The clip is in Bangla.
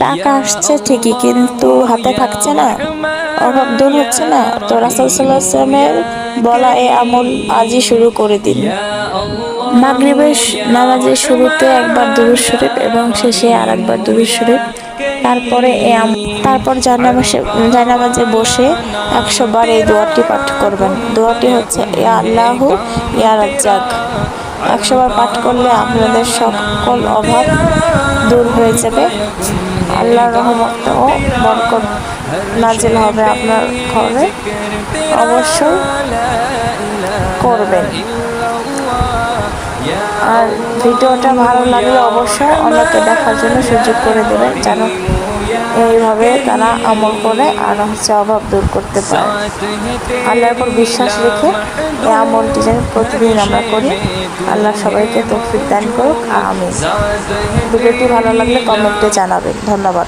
টাকা আসছে ঠিকই, কিন্তু হাতে থাকছে না, অভাব দূর হচ্ছে না। তো রাসূল সাল্লাল্লাহু আলাইহি ওয়াসাল্লামের বলা এই আমল আজই শুরু করে দিন। মাগরিবের নামাজের শুরুতে একবার দুরূদ শরীফ এবং শেষে আরেকবার দুরূদ শরীফ। তারপরে তারপর জায়নামাজে বসে 100 বার এই দোয়াটি পাঠ করবেন। দোয়াটি হচ্ছে ইয়া আল্লাহু ইয়া রাজ্জাক। 100 বার পাঠ করলে আপনাদের সকল অভাব দূর হয়ে যাবে। আল্লাহর রহমত ও বরকত নাজিল হবে আপনার ঘরে। অবশ্যই করবেন। আর ভিডিওটা ভালো লাগলে অবশ্যই অন্যকে দেখার জন্য সুযোগ করে দেবেন, যেন এইভাবে তারা আমল করে আর অভাব দূর করতে পারে। আল্লাহর উপর বিশ্বাস রেখে এই আমলটি যেন প্রতিদিন আমরা করি। আল্লাহ সবাইকে তৌফিক দান করুক, আমিন। ভিডিওটি ভালো লাগলে কমেন্টে জানাবেন। ধন্যবাদ।